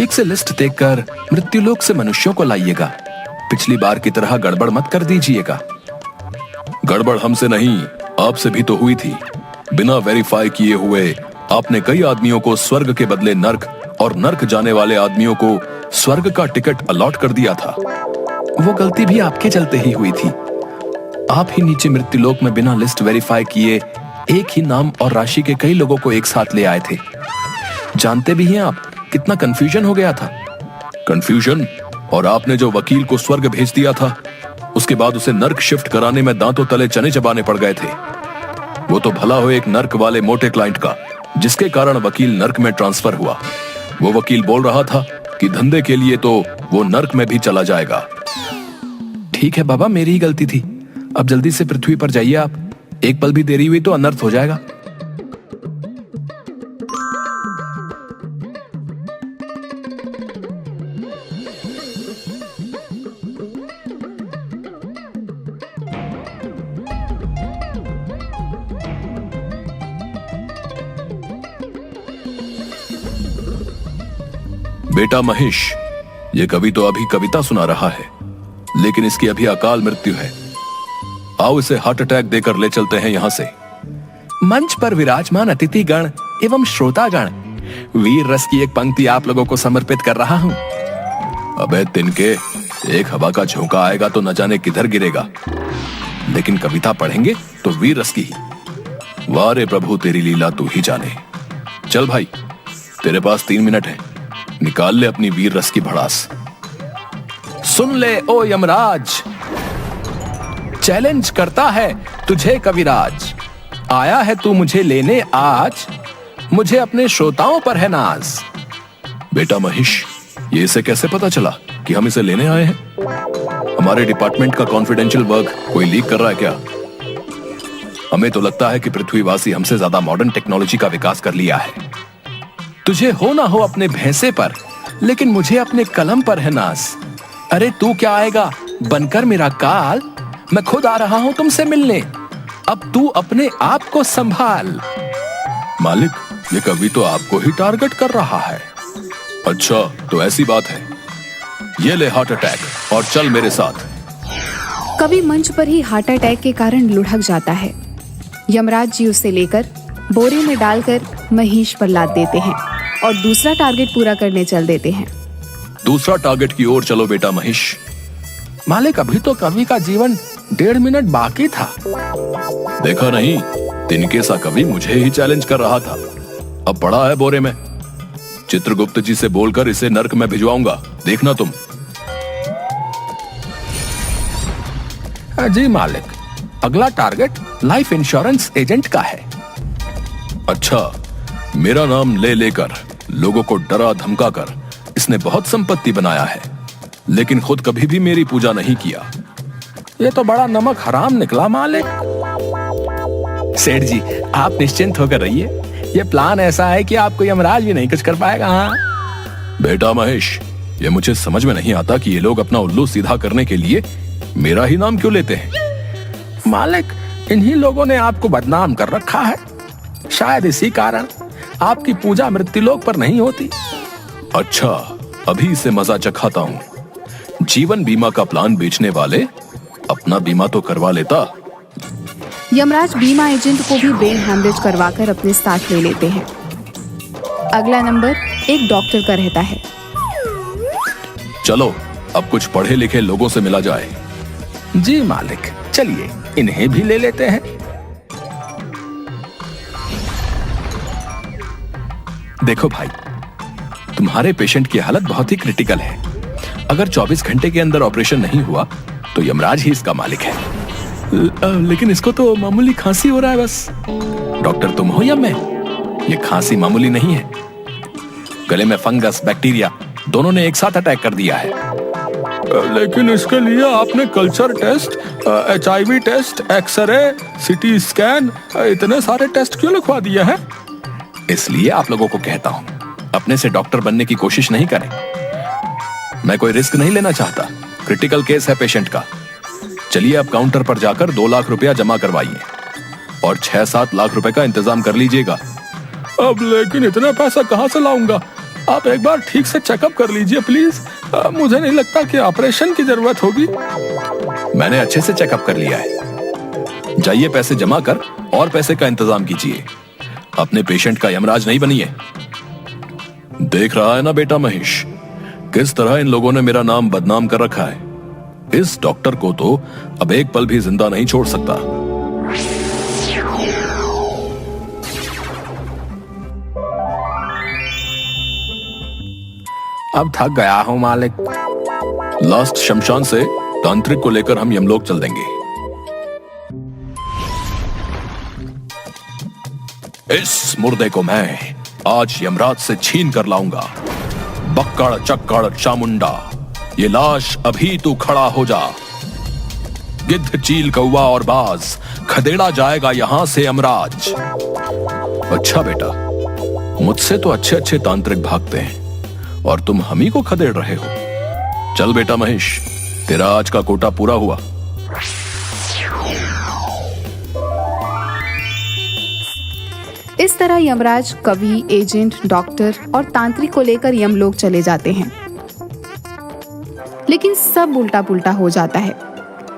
ठीक से लिस्ट देखकर मृत्युलोक से मनुष्यों को लाइएगा। पिछली बार की तरह गड़बड़ मत कर दीजिएगा। गड़बड़ हमसे नहीं, आपसे भी तो हुई थी। बिना वेरीफाई किए हुए आपने कई आदमियों को स्वर्ग के बदले नर्क और नर्क जाने वाले आदमियों को स्वर्ग का टिकट अलॉट कर दिया था। वो गलती भी आपके चलते ही हुई थी। आप ही नीचे मृत्युलोक में बिना लिस्ट वेरीफाई किए एक ही नाम और राशि के कई लोगों को एक साथ ले आए थे। जानते भी हैं आप कितना कंफ्यूजन हो गया था। कंफ्यूजन? और आपने जो वकील को स्वर्ग भेज दिया था, उसके बाद उसे नर्क शिफ्ट कराने में दांतों तले चने चबाने पड़ गए थे। वो तो भला हो एक नर्क वाले मोटे क्लाइंट का, जिसके कारण वकील नर्क में ट्रांसफर हुआ। वो वकील बोल रहा था कि धंधे के लिए तो वो नर्क में भी चला जाएगा। ठीक है बाबा, मेरी ही गलती थी। अब जल्दी से पृथ्वी पर जाइए आप। एक पल भी देरी हुई तो अनर्थ हो जाएगा। बेटा महेश, ये कवि तो अभी कविता सुना रहा है, लेकिन इसकी अभी अकाल मृत्यु है। आओ इसे हार्ट अटैक देकर ले चलते हैं यहाँ से। मंच पर विराजमान अतिथिगण एवं श्रोतागण, वीर रस की एक पंक्ति आप लोगों को समर्पित कर रहा हूँ। अबे तिनके, एक हवा का झोंका आएगा तो न जाने किधर गिरेगा, लेकिन कविता पढ़ेंगे तो वीर रस की ही। वाह रे प्रभु, तेरी लीला तू ही जाने। चल भाई, तेरे पास 3 मिनट है, निकाल ले अपनी वीर रस की भड़ास। सुन ले ओ यमराज, चैलेंज करता है तुझे कविराज। आया है तू मुझे लेने आज, मुझे अपने श्रोताओं पर है नाज। बेटा महेश, ये इसे कैसे पता चला कि हम इसे लेने आए हैं? हमारे डिपार्टमेंट का कॉन्फिडेंशियल वर्क कोई लीक कर रहा है क्या? हमें तो लगता है कि पृथ्वीवासी हमसे ज्यादा मॉडर्न टेक्नोलॉजी का विकास कर लिया है। तुझे हो ना हो अपने भैंसे पर, लेकिन मुझे अपने कलम पर है नाज। अरे तू क्या आएगा बनकर मेरा काल, मैं खुद आ रहा हूं तुमसे मिलने। अब तू अपने आप को संभाल। मालिक, ये कवि तो आपको ही टारगेट कर रहा है। अच्छा तो ऐसी बात है, ये ले हार्ट अटैक और चल मेरे साथ। कवि मंच पर ही हार्ट अटैक के कारण लुढ़क जाता है। यमराज जी उसे लेकर बोरे में डालकर महेश पर लाद देते हैं और दूसरा टारगेट पूरा करने चल देते हैं। दूसरा टारगेट की ओर चलो बेटा महेश। मालिक, अभी तो कवि का जीवन 1.5 मिनट बाकी था। देखा नहीं, तिनके सा कवि मुझे ही चैलेंज कर रहा था। अब पड़ा है बोरे में। चित्रगुप्त जी से बोलकर इसे नर्क में भिजवाऊंगा, देखना तुम। जी मालिक, अगला टारगेट लाइफ इंश्योरेंस एजेंट का है। अच्छा, मेरा नाम ले लेकर लोगों को डरा धमका कर इसने बहुत संपत्ति बनाया है, लेकिन खुद कभी भी मेरी पूजा नहीं किया। ये तो बड़ा नमक हराम निकला मालिक। सेठ जी, आप निश्चिंत होकर रहिए। ये प्लान ऐसा है कि आपको यमराज भी नहीं कुछ कर पाएगा। हाँ बेटा महेश, ये मुझे समझ में नहीं आता कि ये लोग अपना उल्लू सीधा करने के लिए मेरा ही नाम क्यों लेते हैं। मालिक, इन्हीं लोगों ने आपको बदनाम कर रखा है। शायद इसी कारण आपकी पूजा मृत्युलोक पर नहीं होती। अच्छा, अभी इसे मजा चखाता हूँ। जीवन बीमा का प्लान बेचने वाले अपना बीमा तो करवा लेता। यमराज बीमा एजेंट को भी ब्रेन हैमरेज करवाकर अपने साथ ले लेते हैं। अगला नंबर एक डॉक्टर का रहता है। चलो अब कुछ पढ़े लिखे लोगों से मिला जाए। जी मालिक, चलिए इन्हें भी ले लेते हैं। देखो भाई, तुम्हारे पेशेंट की हालत बहुत ही क्रिटिकल है। अगर 24 घंटे के अंदर ऑपरेशन नहीं हुआ तो यमराज ही इसका मालिक है। लेकिन इसको तो मामूली खांसी हो रहा है बस। डॉक्टर तुम हो या मैं? ये खांसी मामूली नहीं है। गले में फंगस, बैक्टीरिया दोनों ने एक साथ अटैक कर दिया है। लेकिन इसके लिए आपने culture test, HIV test, x ray, CT scan, इतने सारे टेस्ट क्यों लिखवा दिए हैं? इसलिए आप लोगों को कहता हूं, अपने से डॉक्टर बनने की कोशिश नहीं करें। मैं कोई रिस्क नहीं लेना चाहता। क्रिटिकल केस है पेशेंट का। चलिए अब काउंटर पर जाकर 2 लाख रुपया जमा करवाइए और 6-7 लाख रुपए का इंतजाम कर लीजिएगा। अब लेकिन इतना पैसा कहां से लाऊंगा? आप एक बार ठीक से चेकअप कर लीजिए प्लीज। मुझे नहीं लगता कि ऑपरेशन की जरूरत होगी। मैंने अच्छे से चेकअप कर लिया है। जाइए पैसे जमा कर और पैसे का इंतजाम कीजिए। अपने पेशेंट का यमराज नहीं बनिए। देख रहा है ना बेटा महेश, किस तरह इन लोगों ने मेरा नाम बदनाम कर रखा है। इस डॉक्टर को तो अब एक पल भी जिंदा नहीं छोड़ सकता। अब थक गया हूं मालिक। लास्ट शमशान से तांत्रिक को लेकर हम यमलोक चल देंगे। इस मुर्दे को मैं आज यमराज से छीन कर लाऊंगा। बक्कड़ चक्कड़ चामुंडा, ये लाश अभी तू खड़ा हो जा। गिद्ध चील कौवा और बाज, खदेड़ा जाएगा यहां से यमराज। अच्छा बेटा, मुझसे तो अच्छे अच्छे तांत्रिक भागते हैं और तुम हम ही को खदेड़ रहे हो। चल बेटा महेश, तेरा आज का कोटा पूरा हुआ। इस तरह यमराज कवि, एजेंट, डॉक्टर और तांत्रिक को लेकर यमलोक चले जाते हैं। लेकिन सब उल्टा पुल्टा हो जाता है।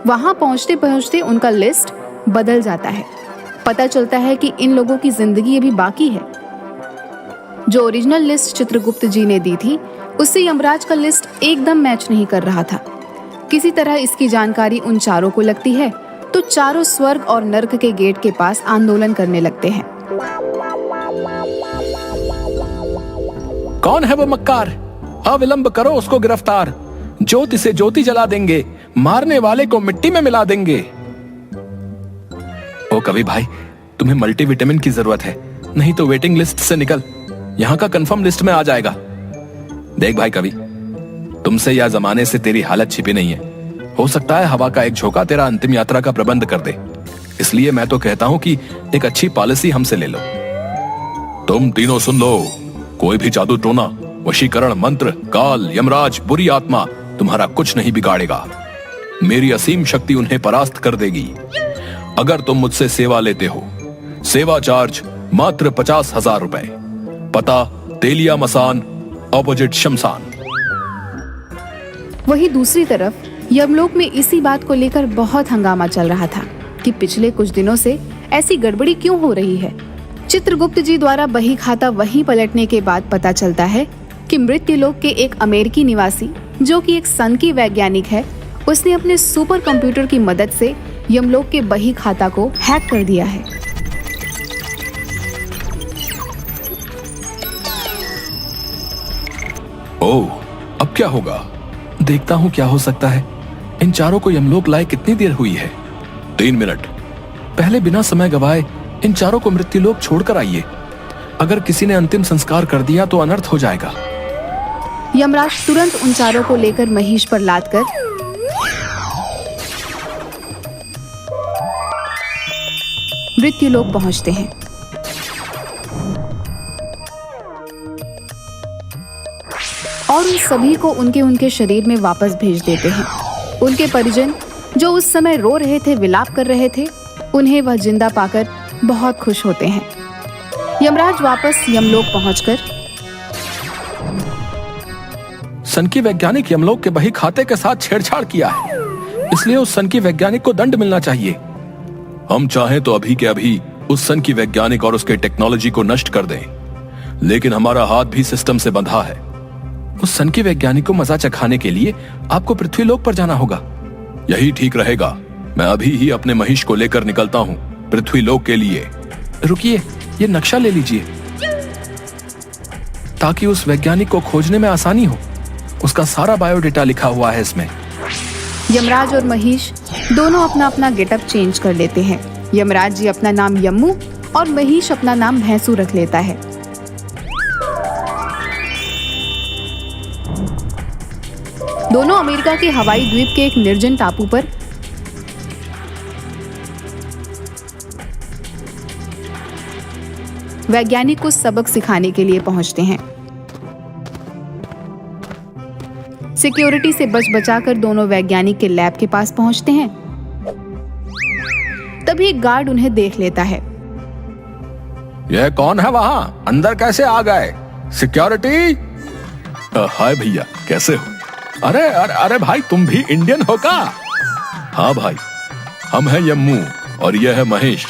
वहां पहुंचते पहुंचते उनका लिस्ट बदल जाता है। पता चलता है कि इन लोगों की जिंदगी अभी बाकी है। जो ओरिजिनल लिस्ट चित्रगुप्त जी ने दी थी, उससे यमराज का लिस्ट एकदम मैच नहीं कर रहा था। किसी तरह इसकी जानकारी उन चारों को लगती है तो चारों स्वर्ग और नर्क के गेट के पास आंदोलन करने लगते हैं। कौन है वो मक्कार? अविलंब करो उसको गिरफ्तार। ज्योति से ज्योति जला देंगे, मारने वाले को मिट्टी में मिला देंगे। ओ कवि भाई, तुम्हें मल्टीविटामिन की जरूरत है, नहीं तो वेटिंग लिस्ट से निकल। यहां का कंफर्म लिस्ट में आ जाएगा। देख भाई कवि, तुमसे या जमाने से तेरी हालत छिपी नहीं है। हो सकता है हवा का एक झोंका तेरा अंतिम यात्रा का प्रबंध कर दे। इसलिए मैं तो कहता हूं कि एक अच्छी पॉलिसी हमसे ले लो। तुम तीनों सुन लो, कोई भी जादू टोना, वशीकरण मंत्र, काल, यमराज, बुरी आत्मा तुम्हारा कुछ नहीं बिगाड़ेगा। मेरी असीम शक्ति उन्हें परास्त कर देगी। अगर तुम मुझसे सेवा लेते हो, सेवा चार्ज मात्र 50,000 रुपए। पता तेलिया मसान, ऑपोजिट शमशान। वहीं दूसरी तरफ यमलोक में इसी बात को लेकर बहुत हंगामा चल रहा था कि पिछले कुछ दिनों से ऐसी गड़बड़ी क्यों हो रही है। चित्रगुप्त जी द्वारा बही खाता वहीं पलटने के बाद पता चलता है कि मृत्युलोक के एक अमेरिकी निवासी, जो कि एक सन की वैज्ञानिक है, उसने अपने सुपर कंप्यूटर की मदद से यमलोक के बही खाता को हैक कर दिया है। ओह, अब क्या होगा? देखता हूं क्या हो सकता है। इन चारों को यमलोक लाए कितनी देर हुई है? 3 मिनट। पहले बिना समय गवाए इन चारों को मृत्युलोक छोड़कर आइए। अगर किसी ने अंतिम संस्कार कर दिया तो अनर्थ हो जाएगा। यमराज तुरंत उन चारों को लेकर महिष पर लाद कर मृत्युलोक पहुंचते हैं। और उन सभी को उनके उनके शरीर में वापस भेज देते हैं। उनके परिजन जो उस समय रो रहे थे, विलाप कर रहे थे, उन्हें वह जिंदा पाकर बहुत खुश होते हैं। यमराज वापस यमलोक पहुंचकर सन की वैज्ञानिक यमलोक के बही खाते के साथ छेड़छाड़ किया है, इसलिए उस सन की वैज्ञानिक को दंड मिलना चाहिए। हम चाहें तो अभी के अभी उस सन की वैज्ञानिक और उसके टेक्नोलॉजी को नष्ट कर दें, लेकिन हमारा हाथ भी सिस्टम से बंधा है। उस सन की वैज्ञानिक को मजा चखाने के लिए आपको पृथ्वीलोक पर जाना होगा। यही ठीक रहेगा। मैं अभी ही अपने महिष को लेकर निकलता हूँ पृथ्वीलोक के लिए। रुकिए, ये नक्शा ले लीजिए ताकि उस वैज्ञानिक को खोजने में आसानी हो। उसका सारा बायोडेटा लिखा हुआ है इसमें। यमराज और महिष दोनों अपना अपना गेटअप चेंज कर लेते हैं। यमराज जी अपना नाम यम्मू और महिष अपना नाम भैंसू रख लेता है। दोनों अमेरिका के हवाई द्वीप के एक निर्जन टापू पर वैज्ञानिक को सबक सिखाने के लिए पहुंचते हैं। सिक्योरिटी से बच बचाकर दोनों वैज्ञानिक के लैब के पास पहुंचते हैं। तभी एक गार्ड उन्हें देख लेता है। यह कौन है वहां? अंदर कैसे आ गए? सिक्योरिटी, हाय भैया, कैसे हो? अरे अरे अरे भाई, तुम भी इंडियन हो का? हाँ भाई, हम हैं यम्मू और यह है महेश।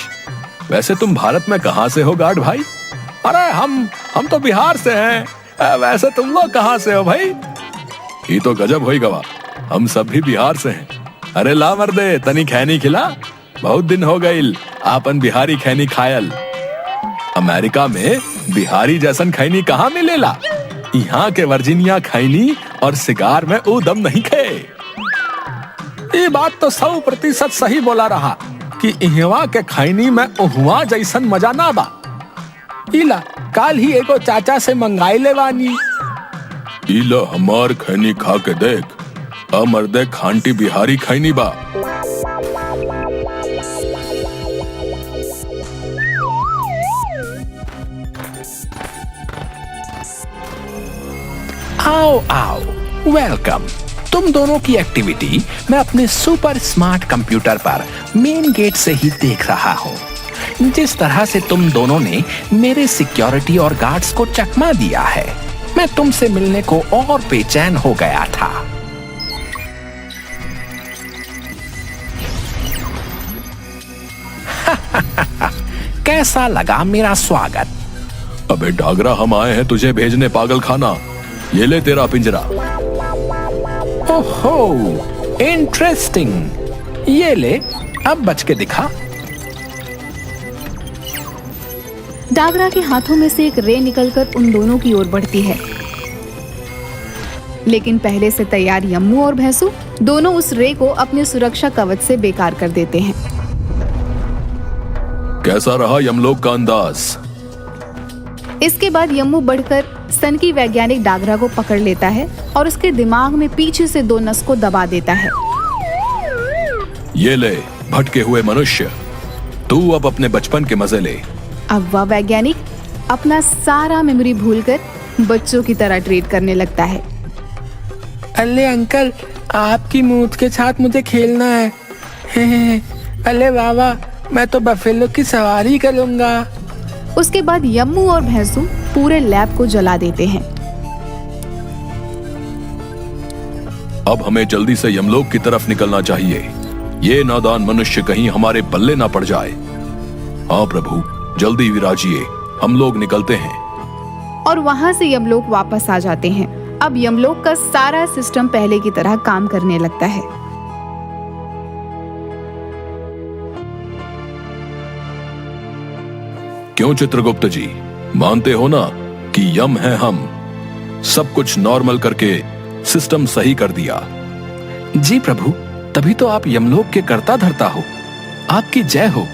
वैसे तुम भारत में कहाँ से हो गार्ड भाई? अरे हम तो बिहार से हैं। वैसे तुम लोग कहाँ से हो भाई? ये तो गजब होई गवा, हम सब भी बिहार से हैं। अरे ला मर्दे, तनी खैनी खिला, बहुत दिन हो गईल आपन बिहारी खैनी खायल। अमेरिका में बिहारी जैसन खैनी कहाँ मिलेला? यहाँ के वर्जीनिया खैनी और सिगार में वो दम नहीं खे। ये बात तो 100% सही बोला रहा कि इहवा के खैनी में उहवा जैसन मजा ना बा। इला काल ही एगो चाचा से मंगाई ले बानी। इला हमार खैनी खा के देख, मर्दे खांटी बिहारी खैनी बा। आओ आओ, वेलकम। तुम दोनों की एक्टिविटी मैं अपने सुपर स्मार्ट कंप्यूटर पर मेन गेट से ही देख रहा हूँ। जिस तरह से तुम दोनों ने मेरे सिक्योरिटी और गार्ड्स को चकमा दिया है, मैं तुमसे मिलने को और बेचैन हो गया था। कैसा लगा मेरा स्वागत? अबे डागरा, हम आए हैं तुझे भेजने पागल खाना। ये ले तेरा पिंजरा। ओहो, इंटरेस्टिंग। ये ले, अब बच के दिखा। डागरा के हाथों में से एक रे निकलकर उन दोनों की ओर बढ़ती है, लेकिन पहले से तैयार यम्मू और भैंसू दोनों उस रे को अपने सुरक्षा कवच से बेकार कर देते हैं। कैसा रहा यमलोक का अंदाज? इसके बाद यम्मू बढ़कर सन की वैज्ञानिक डागरा को पकड़ लेता है और उसके दिमाग में पीछे से 2 नस को दबा देता है। ये ले भटके हुए मनुष्य, तू अब अपने बचपन के मजे ले। अब वह वैज्ञानिक अपना सारा मेमोरी भूलकर बच्चों की तरह ट्रीट करने लगता है। अल्ले अंकल, आपकी मूत के साथ मुझे खेलना है। अल्ले बाबा, मैं तो बफेलो की सवारी करूंगा। उसके बाद यम्मू और भैंसू पूरे लैब को जला देते हैं। अब हमें जल्दी से यमलोक की तरफ निकलना चाहिए। ये नादान मनुष्य कहीं हमारे पल्ले ना पड़ जाए। हाँ प्रभु, जल्दी विराजिए, हम लोग निकलते हैं। और वहां से यमलोक वापस आ जाते हैं। अब यमलोक का सारा सिस्टम पहले की तरह काम करने लगता है। क्यों चित्रगुप्त जी, मानते हो ना कि यम है हम? सब कुछ नॉर्मल करके सिस्टम सही कर दिया। जी प्रभु, तभी तो आप यमलोक के कर्ता धर्ता हो। आपकी जय हो।